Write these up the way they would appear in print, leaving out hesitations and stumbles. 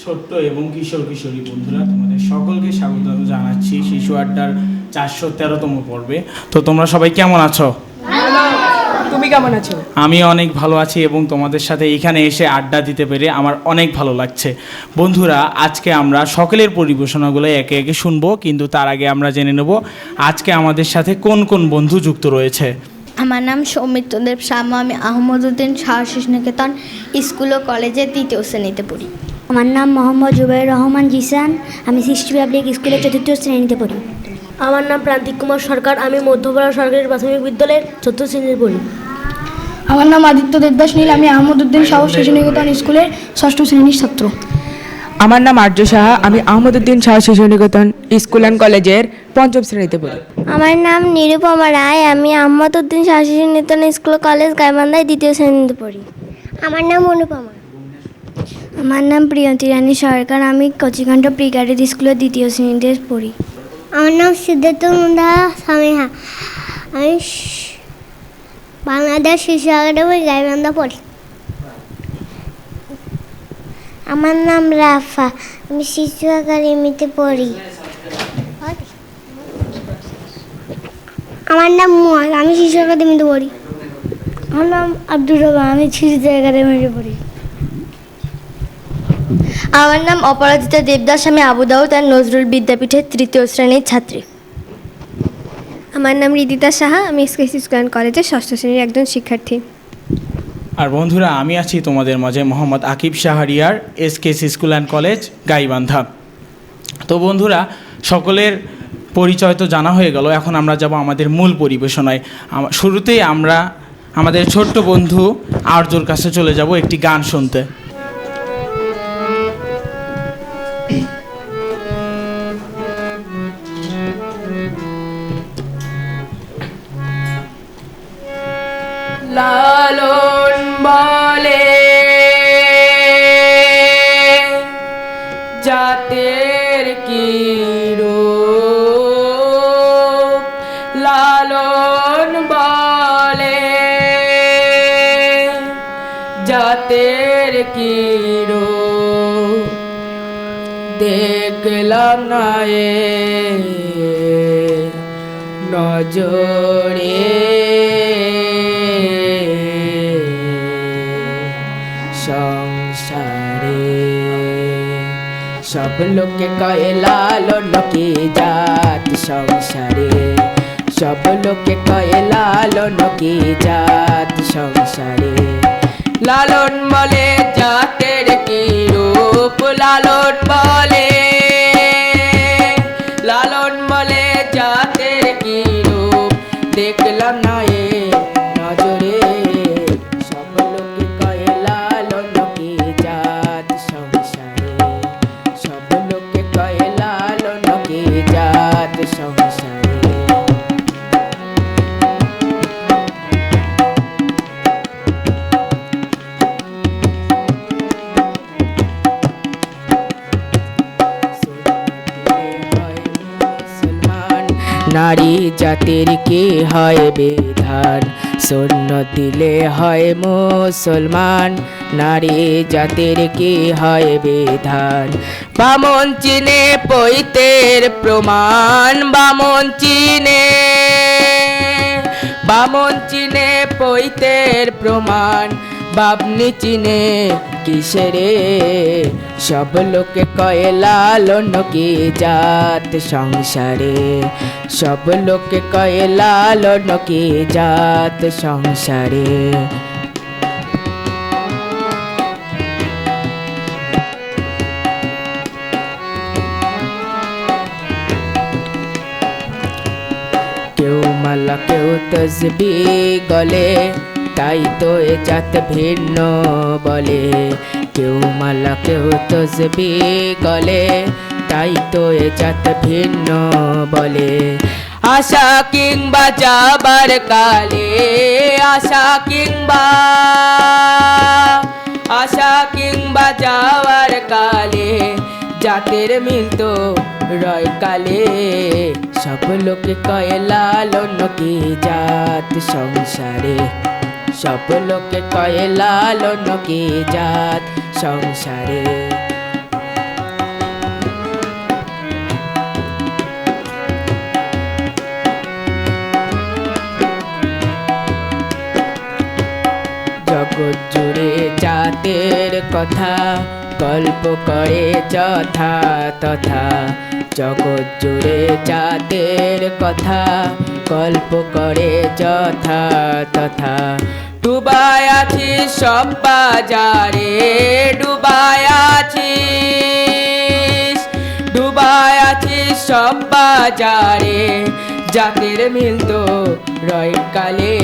ছোট্ট এবং কিশোর কিশোরী বন্ধুরা, তোমাদের সকলকে স্বাগত জানাচ্ছি শিশু আড্ডার 413তম পর্বে। তো তোমরা সবাই কেমন আছো? তুমি কেমন আছো? আমি অনেক ভালো আছি এবং তোমাদের সাথে এখানে এসে আড্ডা দিতে পেরে আমার অনেক ভালো লাগছে। বন্ধুরা, আজকে আমরা সকলের পরিবেশনাগুলো একে একে শুনবো, কিন্তু তার আগে আমরা জেনে নেব আজকে আমাদের সাথে কোন কোন বন্ধু যুক্ত রয়েছে। আমার নাম সৌমিত্রদেব শামা, আমি আহমদউদ্দিন শাহ শিশু নিকেতন স্কুল ও কলেজের 3য় শ্রেণীতে পড়ি। আমার নাম মোহাম্মদ জুবাইর রহমান জিসান, আমি সৃষ্টি পাবলিক স্কুলের 4র্থ শ্রেণীতে পড়ি। আমার নাম প্রান্তিক কুমার সরকার, আমি মধ্যপাড়া সরকারি প্রাথমিক বিদ্যালয়ের 4র্থ শ্রেণীতে পড়ি। আমার নাম আদিত্য দেবদাস নীল, আমি আহমদউদ্দিন শাহ শিশু নিকেতন স্কুলের 6ষ্ঠ শ্রেণীর ছাত্র। আমার নাম আর্য সাহা, আমি আহমদউদ্দিন শাহ শিশু নিকেতন স্কুল অ্যান্ড কলেজের 5ম শ্রেণীতে পড়ি। আমার নাম নিরুপমা রায়, আমি আহমদউদ্দিন শাহ শিশু নিকেতন স্কুল কলেজ গাইবান্ধায় 2য় শ্রেণীতে পড়ি। আমার নাম অনুপমা। আমার নাম প্রিয়ন্তী রানী সরকার, আমি কচিকাণ্ড প্রি ক্যাডেট স্কুলের 2য় শ্রেণীতে পড়ি। আমার নাম সিদ্ধার্থ মুন্দা সামিহা, আমি বাংলাদেশ শিশু একাডেমি গাইবান্ধা পড়ি। আমার নাম রাফা, আমি শিশু একাডেমিতে পড়ি। আমার নাম মুয়াজ, আমি শিশু একাডেমিতে পড়ি। আমার নাম আব্দুর রহমান, আমি শিশু একাডেমিতে পড়ি। আমার নাম অপরাজিতা দেবদাস, আমি আবু দাউদ আর নজরুল বিদ্যাপীঠের 3য় শ্রেণীর ছাত্রী। আমার নাম রিদিতা সাহা, আমি এসকেসি স্কুল অ্যান্ড কলেজের 6ষ্ঠ শ্রেণীর একজন শিক্ষার্থী। আর বন্ধুরা, আমি আছি তোমাদের মাঝে Mohammad Akib Shahriar, এসকেসি school and college Gaibandha. তো বন্ধুরা, সকলের পরিচয় তো জানা হয়ে গেল, এখন আমরা যাব আমাদের মূল পরিবেশনায়। শুরুতেই আমরা আমাদের ছোট্ট বন্ধু আর্যর কাছে চলে যাব একটি গান শুনতে। লালন বলে জাতের কি রূপ, লালন বলে জাতের কি রূপ, দেখলাম না এ নজরে সংসারে, সব লোকে কয়ে লালন কি জাত সংসারে, সব লোকে কয়ে লালন কি জাত সংসারে, লালন বলে জাতের কি রূপ, লালন বলে, লালন বলে জাতের কি রূপ, দেখলাম না এ নজরে, সব লোকে কয়ে লালন কি জাত সংসারে, সব লোকে কয়ে লালন কি জাত সংসারে। নারী জাতির কি হয় বিধান, শূন্য দিলে হয় মুসলমান, নারী জাতির কি হয় বিধান, বামন চিনে পৈতের প্রমাণ, বামন চিনে, বামন চিনে পৈতের প্রমাণ, বাবনি চিনে কিসেরে, সব লোকে কয়ে লালন কি জাত সংসারে, সব লোকে কয়ে লালন কি জাত সংসারে। কেউ মালা কেউ তসবি গলে, তাই তো এ জাত ভিন্ন বলে, কেউ মালা কেউ তসবি গলে, তাই তো এ জাত ভিন্ন বলে, আশা কিংবা যাবার কালে, আশা কিংবা, আশা কিংবা যাওয়ার কালে, জাতের মিল তো রয় কালে, সব লোকে কয়ে লালন কি জাত সংসারে, সব লোকে কয়ে লালন কি জাত সংসারে। কথা গল্প করে যথা তথা, জগৎ জুড়ে চাঁদের কথা গল্প করে যথা তথা। ডুবায় আছিস সব বাজারে, ডুবায় আছিস, ডুবায় আছিস সব বাজারে, জাতের মিল তো রয় কালে,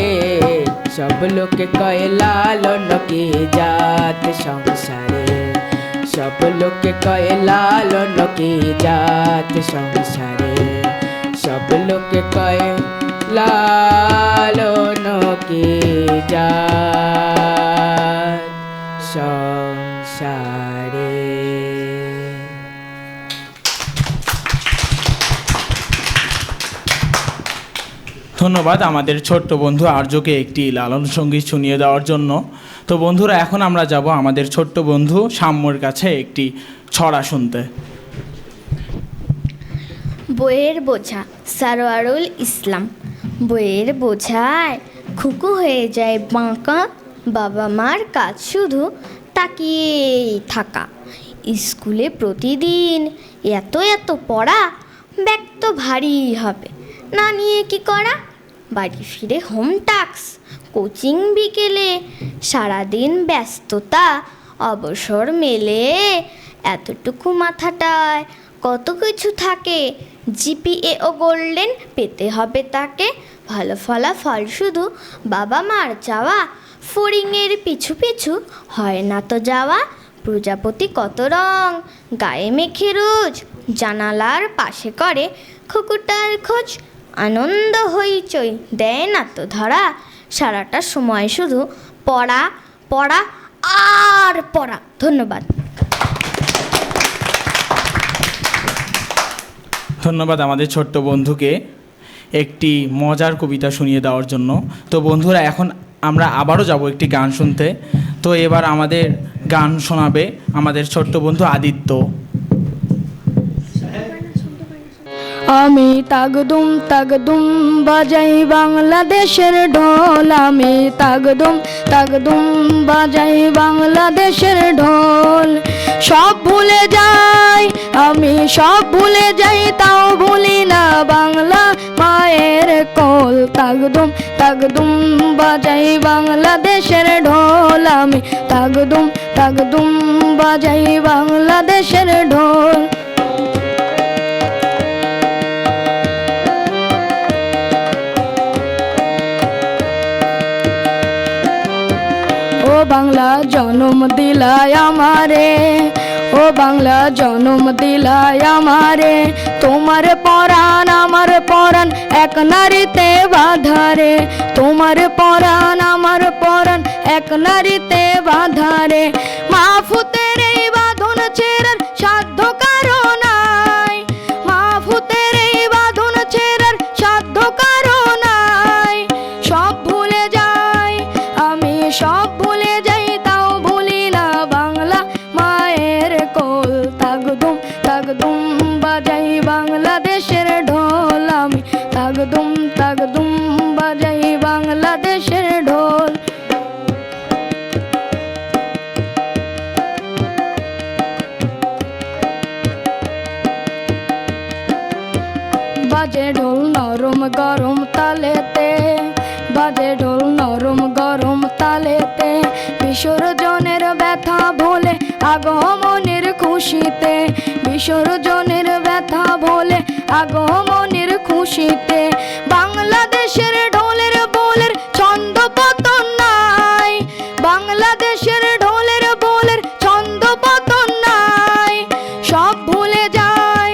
সব লোকে কয় লালন কি জাত সংসারে, সব লোকে কয় লালন কি জাত সংসারে, সব লোকে কয় লালন কি জাত সংসারে। ধন্যবাদ আমাদের ছোট্ট বন্ধু আর্যকে একটি লালন সঙ্গীত শুনিয়ে দেওয়ার জন্য। তো বন্ধুরা, এখন আমরা যাব আমাদের ছোট্ট বন্ধু সাম্যর কাছে একটি ছড়া শুনতে। বইয়ের বোঝা, সারোয়ারুল ইসলাম। বইয়ের বোঝায় খুকু হয়ে যায় বাঁকা, বাবা মার কাজ শুধু তাকিয়েই থাকা। স্কুলে প্রতিদিন এত এত পড়া, ব্যাগ তো ভারী হবে, না নিয়ে কি করা? বাড়ি ফিরে হোম টাস্ক, কোচিং বিকেলে, সারাদিন ব্যস্ততা, অবসর মেলে এতটুকু মাথাটায় কত কিছু থাকে। জিপিএ ও গোল্ডেন পেতে হবে তাকে, ভালো ফলাফল শুধু বাবা মার চাওয়া। ফড়িংয়ের পিছু পিছু হয় না তো যাওয়া, প্রজাপতি কত রং গায়ে মেখে রোজ, জানালার পাশে করে খুকুটার খোঁজ। আনন্দ হইচই দেয় না তো ধরা, সারাটা সময় শুধু পড়া পড়া আর পড়া। ধন্যবাদ। ধন্যবাদ আমাদের ছোট্ট বন্ধুকে একটি মজার কবিতা শুনিয়ে দেওয়ার জন্য। তো বন্ধুরা, এখন আমরা আবারও যাব একটি গান শুনতে। তো এবার আমাদের গান শোনাবে আমাদের ছোট্ট বন্ধু আদিত্য। আমি তাগদুম তাগদুম বাজাই বাংলাদেশের ঢোল, আমি তাগদুম তাগদুম বাজাই বাংলাদেশের ঢোল। সব ভুলে যাই আমি, সব ভুলে যাই, তাও ভুলি না বাংলা মায়ের কোল। তাগদুম তাগদুম বাজাই বাংলাদেশের ঢোল, আমি তাগদুম তাগদুম বাজাই বাংলাদেশের ঢোল। ও বাংলা জনম দিলায় আমারে, ও বাংলা জনম দিলায় আমারে, তোমার পরাণ আমার পরাণ এক নারীতে বাঁধারে, তোমার পরাণ আমার পরাণ এক নারীতে বাঁধারে। মাহফুতের এই বাঁধন ছেড়ার সাধ্য কারো নাই, মাহফুতের এই বাঁধন ছেড়ার সাধ্য কারো নাই। সব ভুলে যাই আমি, সব ভুলে যাই, তাও ভুলি না বাংলা মায়ের কোল। তাগদুম তাগদুম বাজাই বাংলাদেশের ঢোল, আমি তাগদুম তাগদুম বাজাই বাংলাদেশের ঢোল। বাজে ঢোল নরম গরম তালেতে, বাজে ঢোল নরম গরম তালেতে, বিসর্জনের ব্যথা ভোলে আগমনের খুশিতে, বিসর্জনের ব্যথা ভোলে আগমনের খুশিতে। বাংলাদেশের ঢোলের বোলের ছন্দ পতন নাই, বাংলাদেশের ঢোলের বোলের ছন্দ পতন নাই। সব ভুলে যাই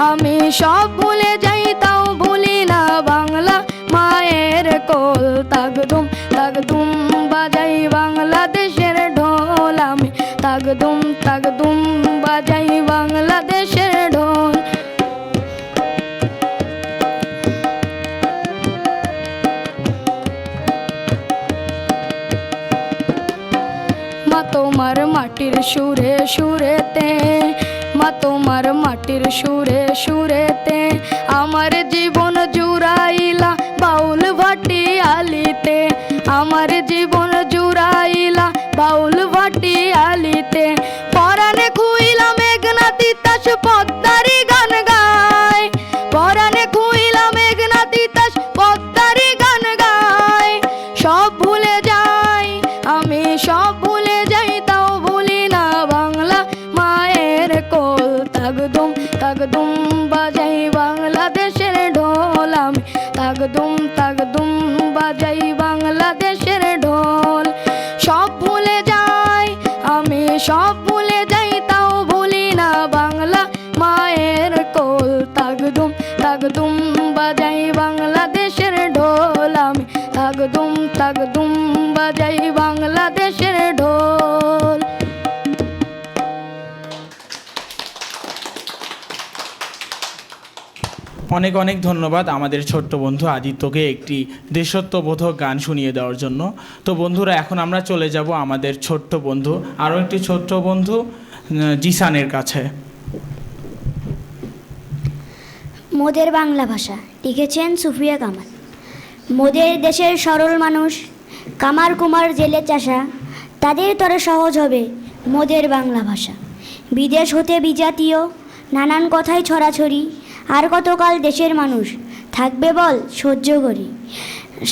আমি, সব ভুলে যাই, তাও ভুলি না বাংলা মায়ের কোল। তাগদুম তাগদুম বাজাই বাংলাদেশের ঢোল, আমি তাগদুম তাগদুম বাজাই বাংলাদেশের ঢোল। মা তোমার মাটির সুরে সুরেতে, মা তোমার মাটির সুরে সুরেতে, আমার জীবন জুড়াইলা বাউল ভাটি আলিতে, আমার জীবন জুড়াইলা বাউল ভাটি আলিতে। তাগদুম তাগদুম বাজাই বাংলাদেশের ঢোল আমি তাগদুম তাগদুম বাজাই বাংলাদেশের ঢোল সব ভুলে যাই আমি সব ভুলে যাই তাও ভুলি না বাংলা মায়ের কোল তাগদুম তাগদুম বাজাই বাংলাদেশের ঢোল আমি তাগদুম তাগদুম বাজাই বাংলাদেশের ঢোল। অনেক অনেক ধন্যবাদ আমাদের ছোট্ট বন্ধু আদিত্যকে একটি দেশত্ববোধক গান শুনিয়ে দেওয়ার জন্য। তো বন্ধুরা, এখন আমরা চলে যাব আমাদের ছোট্ট বন্ধু, আরও একটি ছোট্ট বন্ধু জিসানের কাছে। মোদের বাংলা ভাষা লিখেছেন সুফিয়া কামাল। মোদের দেশের সরল মানুষ, কামার কুমার জেলে চাষা, তাদের তরে সহজ হবে মোদের বাংলা ভাষা। বিদেশ হতে বিজাতীয় নানান কথাই ছড়াছড়ি, আর কতকাল দেশের মানুষ থাকবে বল সহ্য করি।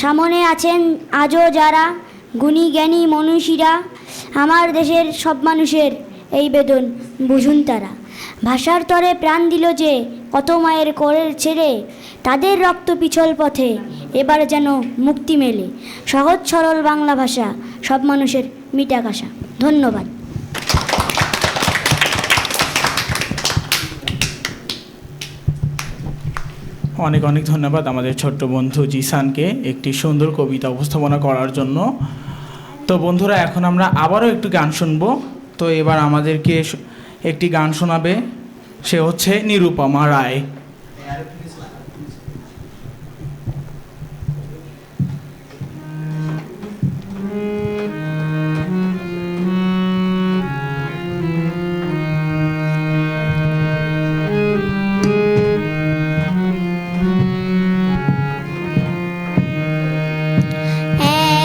সামনে আছেন আজও যারা গুণী জ্ঞানী মনীষীরা, আমার দেশের সব মানুষের এই বেদন বুঝুন তারা। ভাষার তরে প্রাণ দিল যে কত মায়ের কোলের ছেড়ে, তাদের রক্ত পিছল পথে এবার যেন মুক্তি মেলে। সহজ সরল বাংলা ভাষা সব মানুষের মিটাক আশা। ধন্যবাদ। অনেক অনেক ধন্যবাদ আমাদের ছোট্ট বন্ধু জিসানকে একটি সুন্দর কবিতা উপস্থাপনা করার জন্য। তো বন্ধুরা, এখন আমরা আবারও একটু গান শুনবো। তো এবার আমাদেরকে একটি গান শোনাবে, সে হচ্ছে নিরুপমা রায়।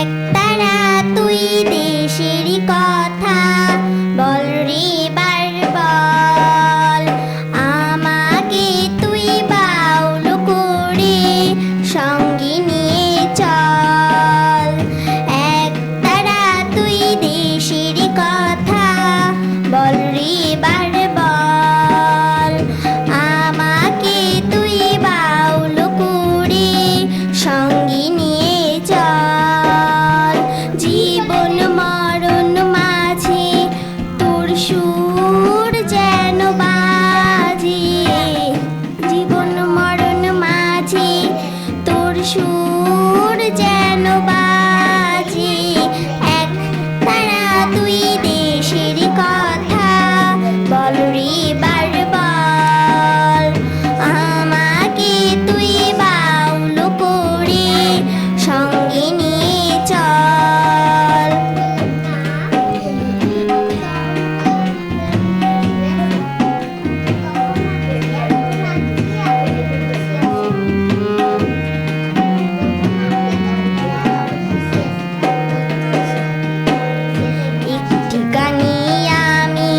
একতারা তুই দেশের কথা বল রে বার বল, আমাকে তুই বাউল করে সঙ্গে নিয়ে চল। একতারা তুই দেশের কথা বল রে বার বল, আমাকে তুই বাউল করে সঙ্গে নিয়ে চল। জীবন মরণ মাঝে তোর সুর যেন বাজে, জীবন মরণ মাঝে তোর সুর যেন বাজে। এক তারা তুই দেশের কথা বল রে বার বল, আমাকে তুই বাউল করে সঙ্গে নিয়ে চল। একটি গানে আমি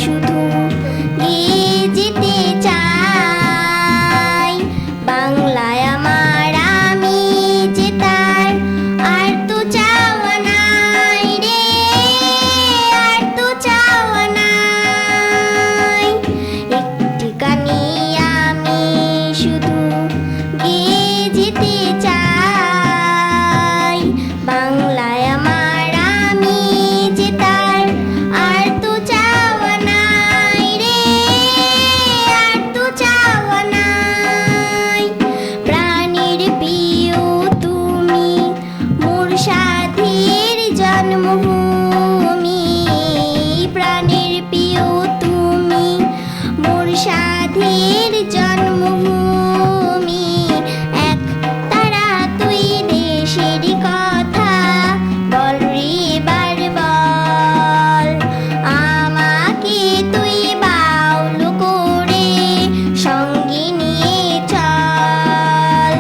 শুধু গেয়ে যেতে চাই, বাংলায় আমার আমি যে তার আর তো চাওয়া নাই রে, আর তো চাওয়া নাই। একটি গানে আমি শুধু গেয়ে যেতে চাই, বাংলায় আমার আমি যে তার আর তো চাওয়া নাই রে, আর তো চাওয়া নাই। প্রাণের প্রিয় তুমি মোর সাধের জন্মভূমি, প্রাণের প্রিয় তুমি মোর সাধের জন্মভূমি। এক তারা তুই দেশের কথা বল রে বার বল, আমাকে তুই বাউল করে সঙ্গে নিয়ে চল।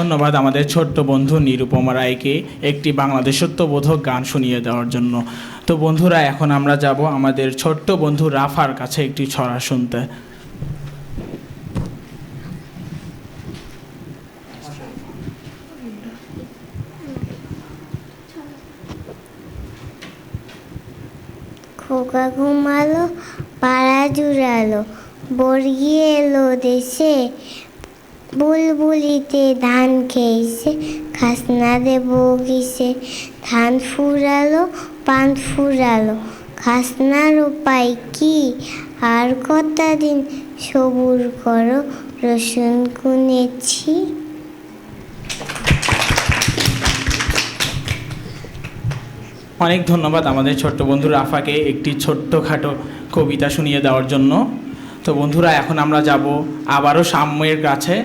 ধন্যবাদ আমাদের ছোট্ট বন্ধু নিরুপমা রায়কে একটি বাংলাদেশত্ববোধক গান শুনিয়ে দেওয়ার জন্য। তো বন্ধুরা, এখন আমরা যাব আমাদের ছোট্ট বন্ধু রাফার কাছে একটি ছড়া শুনতে। খোকা ঘুমালো, পাড়া জুড়ালো, বর্গি এলো দেশে, বুলবুলিতে ধান খেয়েছে, খাসনা দেব কিসে, ধান ফুরালো, পান ফুরালো, খাসনার উপায় কি, আর কটা দিন সবুর করো, রসুন কুনেছি। অনেক ধন্যবাদ আমাদের ছোট্ট বন্ধু রাফাকে একটি ছোট্টখাটো কবিতা শুনিয়ে দেওয়ার জন্য। তো বন্ধুরা, এখন আমরা যাব আবারও সাম্যের কাছে।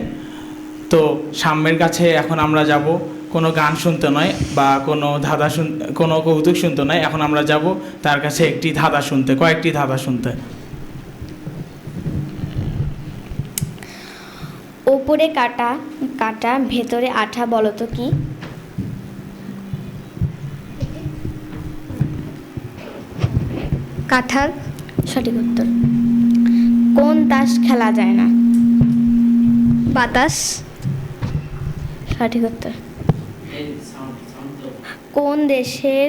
তো সাম্যের কাছে এখন আমরা যাব কোনো গান শুনতে নয় বা কোনো কৌতুক শুনতে নয়, এখন আমরা যাব তার কাছে একটি ধাঁধা শুনতে, কয়েকটি ধাঁধা শুনতে। ওপরে কাটা কাটা ভেতরে আঠা, বলো তো কি? কাঁঠাল। সঠিক উত্তর। কোন তাস খেলা যায় না? বাতাস। সঠিক উত্তর। কোন দেশের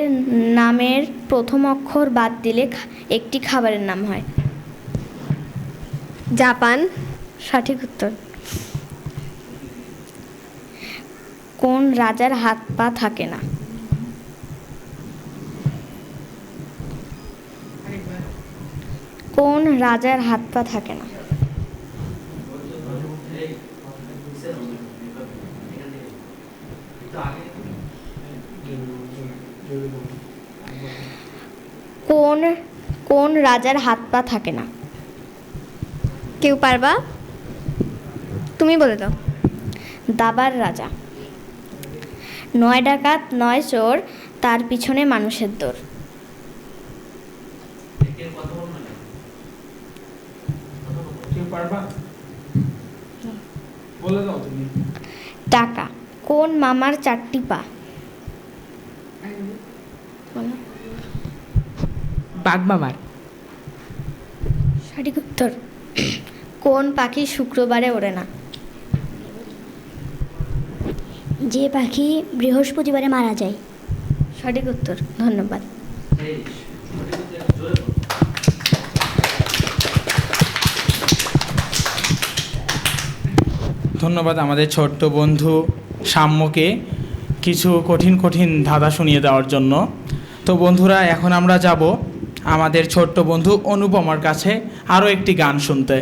নামের প্রথম অক্ষর বাদ দিলে একটি খাবারের নাম হয়? জাপান। সঠিক উত্তর। কোন রাজার হাত পা থাকে না? কোন রাজার হাত পা থাকে না? কোন রাজার হাত পা থাকে না? কেউ পারবা? তুমি বলে দাও। দাবার রাজা। 9 ডাকাত 9 চোর, তার পিছনে মানুষের দৌড়। টাকা। কোন মামার 4টি পা? বলো। বাঘমামার। সঠিক উত্তর। কোন পাখি শুক্রবারে ওড়ে না? যে পাখি বৃহস্পতিবারে মারা যায়। সঠিক উত্তর। ধন্যবাদ। ধন্যবাদ আমাদের ছোট্ট বন্ধু সাম্যকে কিছু কঠিন কঠিন ধাঁধা শুনিয়ে দেওয়ার জন্য। তো বন্ধুরা, এখন আমরা যাব আমাদের ছোট্ট বন্ধু অনুপমার কাছে আরও একটি গান শুনতে।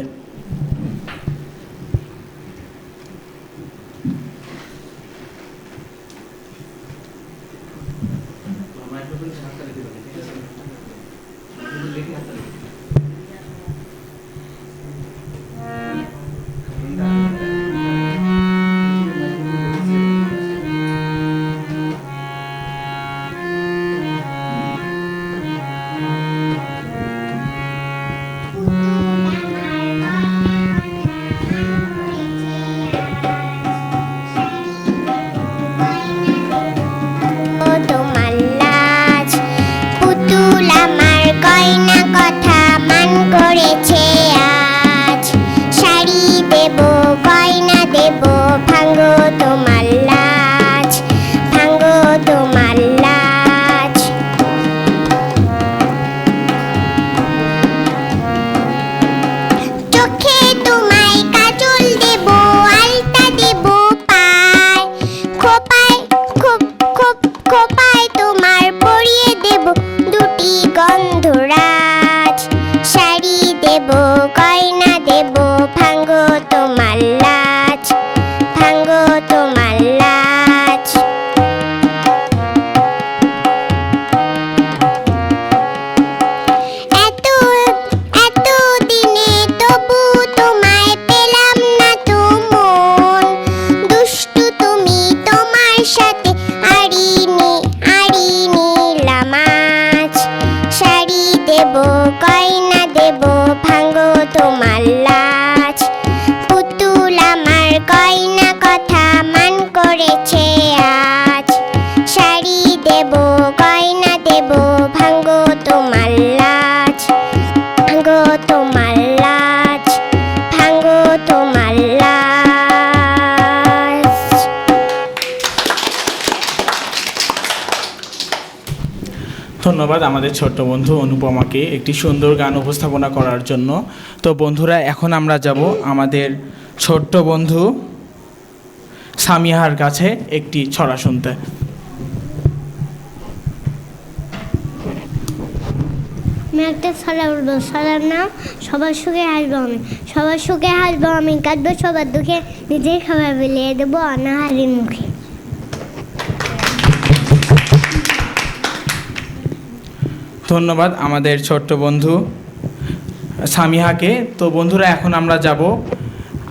ধন্যবাদ আমাদের ছোট্ট বন্ধু অনুপমাকে একটি সুন্দর গান উপস্থাপনা করার জন্য। তো বন্ধুরা, এখন আমরা যাব আমাদের ছোট্ট বন্ধু সামিহার কাছে একটি ছড়া শুনতে। আমি একটা ছড়া বলবো, ছড়ার নাম সবার সুখে হাসবো আমি, সবার সুখে হাসবো আমি, কাঁদবো সবার দুঃখে, নিজের খাবার বিলিয়ে দেবো অনাহারির মুখে। ধন্যবাদ আমাদের ছোট্ট বন্ধু সামিহাকে। তো বন্ধুরা, এখন আমরা যাব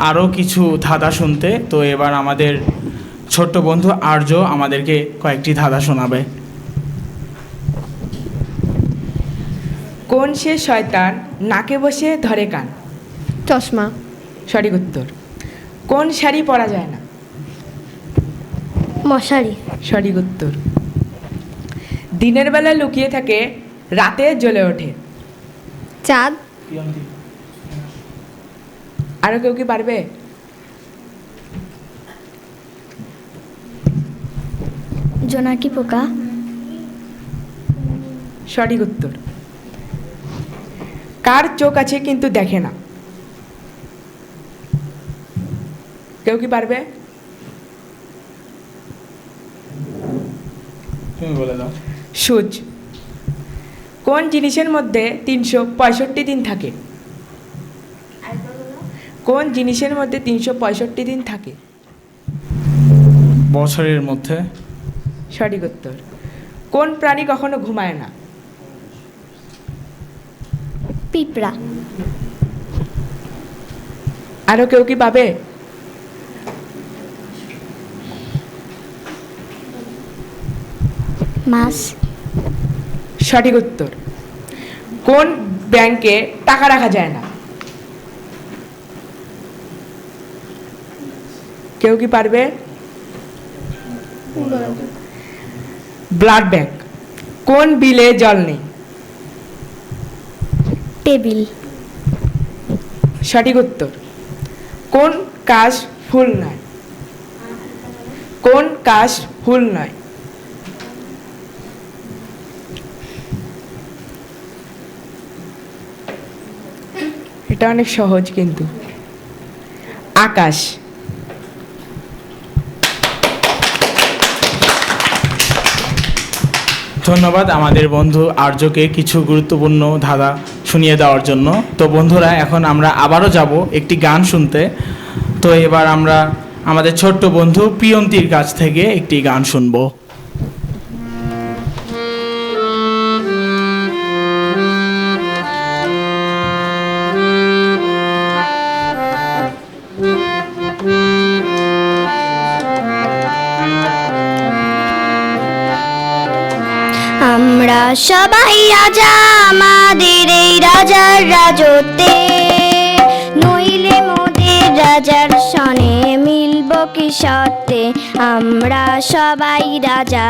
আরও কিছু ধাঁধা শুনতে। তো এবার আমাদের ছোট্ট বন্ধু আর্য আমাদেরকে কয়েকটি ধাঁধা শোনাবে। কোন সে শয়তান নাকে বসে ধরে কান? চশমা। সঠিক উত্তর। কোন শাড়ি পরা যায় না? মশারি। সঠিক উত্তর। দিনের বেলা লুকিয়ে থাকে, রাতে জ্বলে ওঠে। চাঁদ। আরও কেউ কি পারবে? জোনাকি পোকা। সঠিক উত্তর। কার চোখ আছে কিন্তু দেখে না? কেউ কি পারবে? তুমি বলে দাও। সূর্য। কোন জিনিসের মধ্যে 365 দিন থাকে? কোন জিনিসের মধ্যে 365 দিন থাকে? বছরের মধ্যে। সঠিক উত্তর। কোন প্রাণী কখনো ঘুমায় না? পিঁপড়া। আরও কেউ কি পাবে? মাছ। সঠিক উত্তর। কোন ব্যাংকে টাকা রাখা যায় না? কেউ কি পারবে? Blood bank. কোন বিলে জল নেই? টেবিল। সঠিক উত্তর। কোন কাশ ফুল নয়? কোন কাশ ফুল নয়? এটা অনেক সহজ কিন্তু। আকাশ। ধন্যবাদ আমাদের বন্ধু আর্যকে কিছু গুরুত্বপূর্ণ ধাঁধা শুনিয়ে দেওয়ার জন্য। তো বন্ধুরা, এখন আমরা আবারও যাব একটি গান শুনতে। তো এবার আমরা আমাদের ছোট্ট বন্ধু প্রিয়ন্তীর কাছ থেকে একটি গান শুনবো। আমরা সবাই রাজা আমাদের এই রাজার রাজত্বে, নইলে মোদের রাজার সনে মিলব কি সত্যে। আমরা সবাই রাজা,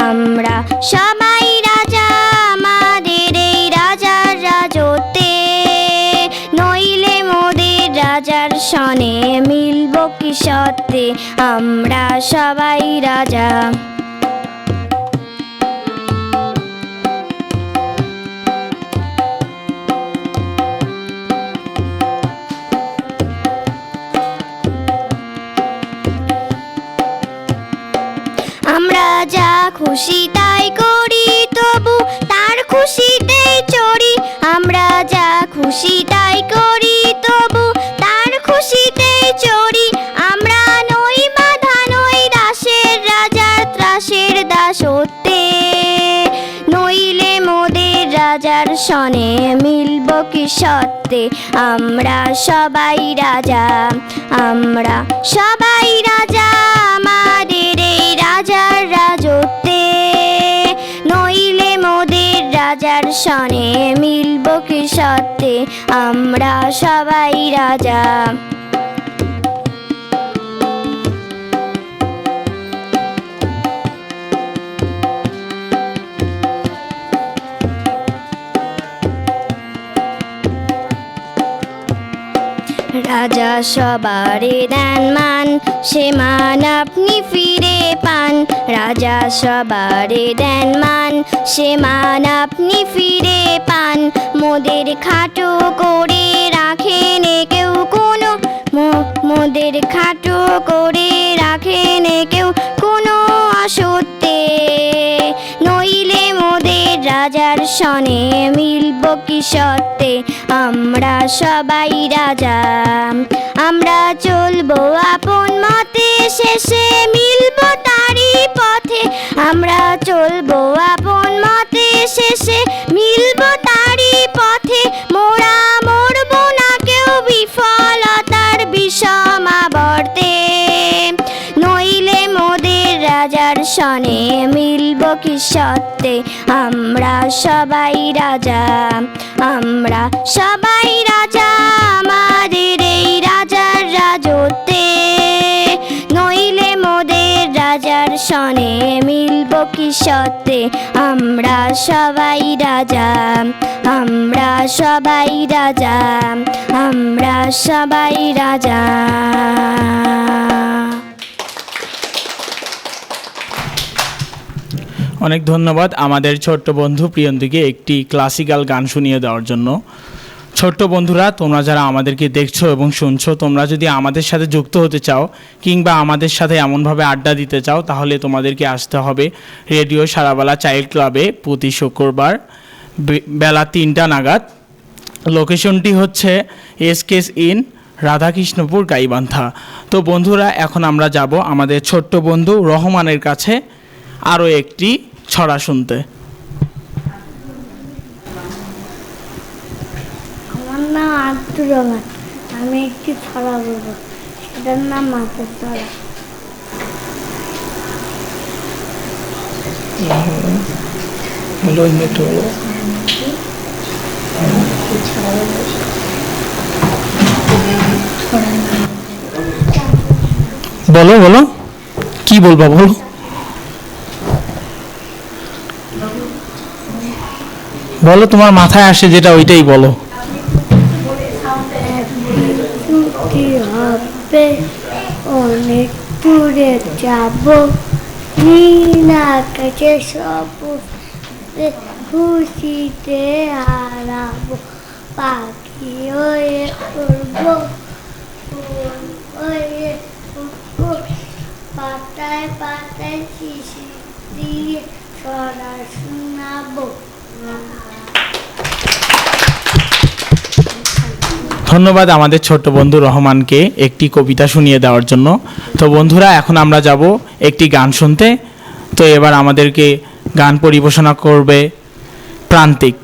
আমরা সবাই রাজা আমাদের এই রাজার রাজত্বে, নইলে মোদের রাজার সনে মিলব কি সত্যে। আমরা সবাই রাজা। আমরা যা খুশি তাই করি, তবু তার খুশিতেই চড়ি। আমরা যা খুশি তাই করি, তবু তার খুশিতেই চড়ি। আমরা নই বাধা নই দাসের, রাজার ত্রাসের দাসত্বে, নইলে মোদের রাজার সনে মিলব কি সত্যে। আমরা সবাই রাজা, আমরা সবাই রাজা আমাদের এই রাজার রাজত্বে, নইলে মোদের রাজার সনে মিলব কি সত্যে। আমরা সবাই রাজা। রাজা সবারে দেন মান, সে মান আপনি ফিরে পান। রাজা সবারে দেন মান, সে মান আপনি ফিরে পান। মোদের খাটো করে রাখেন কেউ কোনো, মোদের খাটো করে রাখেন কেউ কোনো অসত্যে। নইলে মোদের রাজার সনে মিলব কি সত্যে। আমরা সবাই রাজা, আমরা চলবো আপন মতে, শেষে মিলব তারই পথে। আমরা চলবো আপন মতে, শেষে মিলব তারই পথে। মোরা মরব না কেউ বিফলতার বিষমাবর্তে। নইলে মোদের রাজার সনে মিলব কি সত্যে। আমরা সবাই রাজা, আমরা সবাই রাজা, আমাদের এই রাজার রাজত্বে। নইলে মোদের রাজার সনে মিলব কি সত্যে। আমরা সবাই রাজা, আমরা সবাই রাজা, আমরা সবাই রাজা। অনেক ধন্যবাদ আমাদের ছোট্ট বন্ধু প্রিয়ন্তীকে একটি ক্লাসিক্যাল গান শুনিয়ে দেওয়ার জন্য। ছোট্ট বন্ধুরা, তোমরা যারা আমাদেরকে দেখছো এবং শুনছো, তোমরা যদি আমাদের সাথে যুক্ত হতে চাও কিংবা আমাদের সাথে এমনভাবে আড্ডা দিতে চাও, তাহলে তোমাদেরকে আসতে হবে রেডিও সারাবেলা চাইল্ড ক্লাবে প্রতি শুক্রবার বেলা 3টা নাগাদ। লোকেশনটি হচ্ছে এসকেস ইন রাধাকৃষ্ণপুর গাইবান্ধা। তো বন্ধুরা, এখন আমরা যাব আমাদের ছোট্ট বন্ধু রহমানের কাছে আরও একটি ছড়া শুনতে। আমার নাম আব্দুর রহমান, আমি একটি ছড়া বলবো, সেটার নাম মাছের ছড়া। বলো বলো, কি বলবা বলো। বলো, তোমার মাথায় আসে যেটা ওইটাই বলো। ছুটি হবে, অনেক দূরে যাব, নীল আকাশে সবুজ খুশিতে হারাবো। পাখি হয়ে উড়বো, ফুল হয়ে উঠবো, পাতায় পাতায় শিশির দিয়ে ছড়া শোনাবো। ধন্যবাদ আমাদের ছোট্ট বন্ধু রহমানকে একটি কবিতা শুনিয়ে দেওয়ার জন্য। তো বন্ধুরা, এখন আমরা যাব একটি গান শুনতে। তো এবার আমাদেরকে গান পরিবেশনা করবে প্রান্তিক।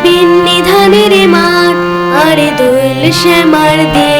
বিন্নি ধানের মাঠ, আরে দোল শ্যামার দে